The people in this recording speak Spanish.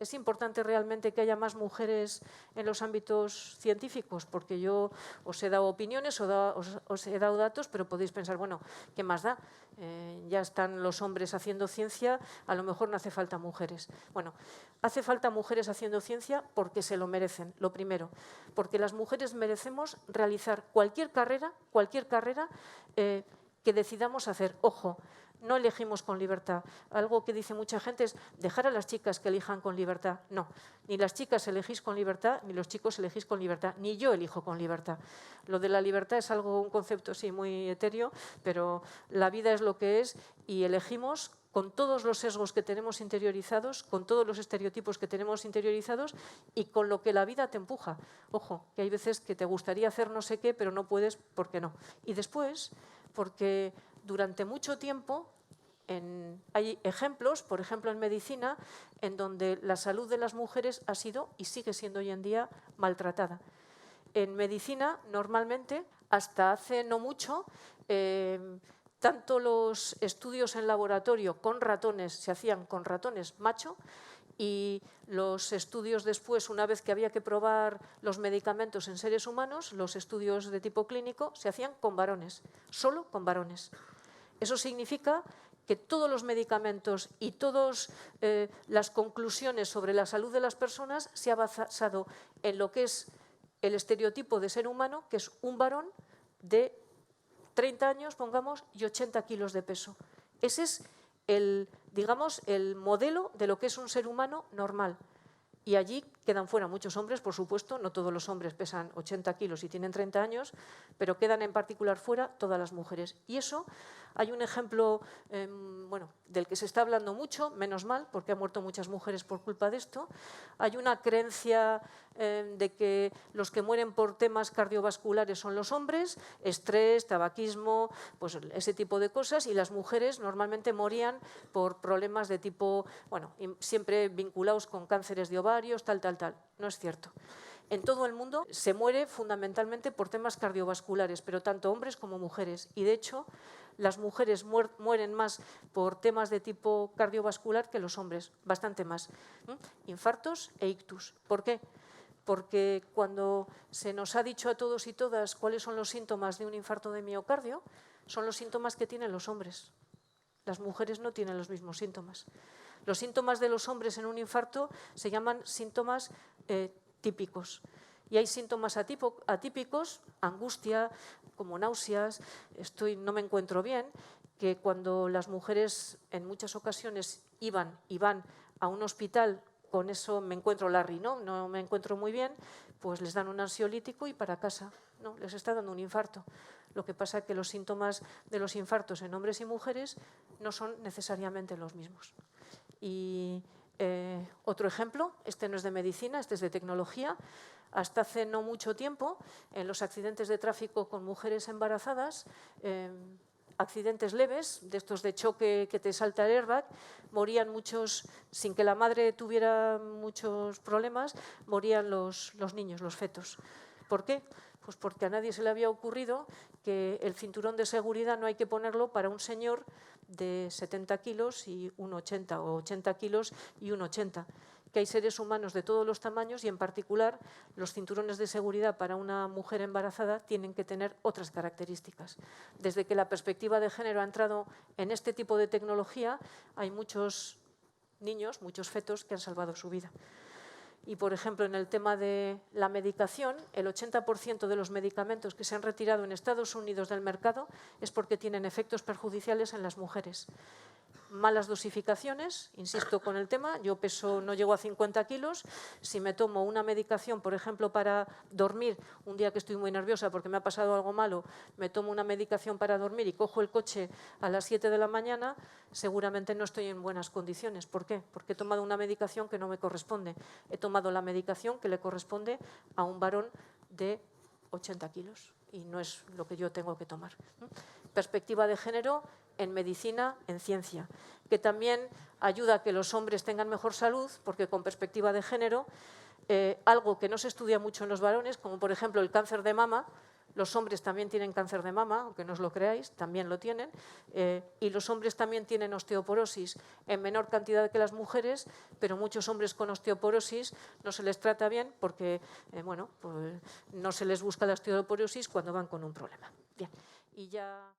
¿Es importante realmente que haya más mujeres en los ámbitos científicos? Porque yo os he dado opiniones, os he dado datos, pero podéis pensar, bueno, ¿qué más da? Ya están los hombres haciendo ciencia, a lo mejor no hace falta mujeres. Bueno, hace falta mujeres haciendo ciencia porque se lo merecen, lo primero. Porque las mujeres merecemos realizar cualquier carrera que decidamos hacer. Ojo, no elegimos con libertad. Algo que dice mucha gente es dejar a las chicas que elijan con libertad. No, ni las chicas elegís con libertad, ni los chicos elegís con libertad, ni yo elijo con libertad. Lo de la libertad es un concepto sí muy etéreo, pero la vida es lo que es y elegimos con todos los sesgos que tenemos interiorizados, con todos los estereotipos que tenemos interiorizados y con lo que la vida te empuja. Ojo, que hay veces que te gustaría hacer no sé qué, pero no puedes porque no. Y después, porque durante mucho tiempo hay ejemplos, por ejemplo en medicina, en donde la salud de las mujeres ha sido y sigue siendo hoy en día maltratada. En medicina, normalmente, hasta hace no mucho, tanto los estudios en laboratorio con ratones se hacían con ratones macho y los estudios después, una vez que había que probar los medicamentos en seres humanos, los estudios de tipo clínico se hacían con varones, solo con varones. Eso significa que todos los medicamentos y todas las conclusiones sobre la salud de las personas se ha basado en lo que es el estereotipo de ser humano, que es un varón de 30 años, pongamos, y 80 kilos de peso. Ese es digamos, el modelo de lo que es un ser humano normal. Y allí quedan fuera muchos hombres, por supuesto, no todos los hombres pesan 80 kilos y tienen 30 años, pero quedan en particular fuera todas las mujeres. Y eso, hay un ejemplo bueno, del que se está hablando mucho, menos mal, porque han muerto muchas mujeres por culpa de esto. Hay una creencia de que los que mueren por temas cardiovasculares son los hombres, estrés, tabaquismo, pues ese tipo de cosas, y las mujeres normalmente morían por problemas de tipo, bueno, siempre vinculados con cánceres de ovarios, tal. No es cierto. En todo el mundo se muere fundamentalmente por temas cardiovasculares, pero tanto hombres como mujeres. Y de hecho, las mujeres mueren más por temas de tipo cardiovascular que los hombres, bastante más. Infartos e ictus. ¿Por qué? Porque cuando se nos ha dicho a todos y todas cuáles son los síntomas de un infarto de miocardio, son los síntomas que tienen los hombres. Las mujeres no tienen los mismos síntomas. Los síntomas de los hombres en un infarto se llaman síntomas típicos. Y hay síntomas atípicos, angustia, como náuseas, no me encuentro bien, que cuando las mujeres en muchas ocasiones iban y van a un hospital con eso me encuentro Larry, no me encuentro muy bien, pues les dan un ansiolítico y para casa, no, les está dando un infarto. Lo que pasa es que los síntomas de los infartos en hombres y mujeres no son necesariamente los mismos. Y otro ejemplo, este no es de medicina, este es de tecnología. Hasta hace no mucho tiempo, en los accidentes de tráfico con mujeres embarazadas, accidentes leves, de estos de choque que te salta el airbag, morían muchos, sin que la madre tuviera muchos problemas, morían los niños, los fetos. ¿Por qué? Pues porque a nadie se le había ocurrido que el cinturón de seguridad no hay que ponerlo para un señor de 70 kilos y un 80, o 80 kilos y un 80. Que hay seres humanos de todos los tamaños y en particular los cinturones de seguridad para una mujer embarazada tienen que tener otras características. Desde que la perspectiva de género ha entrado en este tipo de tecnología, hay muchos niños, muchos fetos que han salvado su vida. Y, por ejemplo, en el tema de la medicación, el 80% de los medicamentos que se han retirado en Estados Unidos del mercado es porque tienen efectos perjudiciales en las mujeres. Malas dosificaciones, insisto con el tema, yo peso, no llego a 50 kilos, si me tomo una medicación, por ejemplo, para dormir, un día que estoy muy nerviosa porque me ha pasado algo malo, me tomo una medicación para dormir y cojo el coche a las 7 de la mañana, seguramente no estoy en buenas condiciones. ¿Por qué? Porque he tomado una medicación que no me corresponde. He tomado la medicación que le corresponde a un varón de 80 kilos y no es lo que yo tengo que tomar. Perspectiva de género en medicina, en ciencia, que también ayuda a que los hombres tengan mejor salud, porque con perspectiva de género, algo que no se estudia mucho en los varones, como por ejemplo el cáncer de mama, Los hombres también tienen cáncer de mama, aunque no os lo creáis, también lo tienen. Y los hombres también tienen osteoporosis en menor cantidad que las mujeres, pero muchos hombres con osteoporosis no se les trata bien porque bueno, pues no se les busca la osteoporosis cuando van con un problema. Bien, y ya...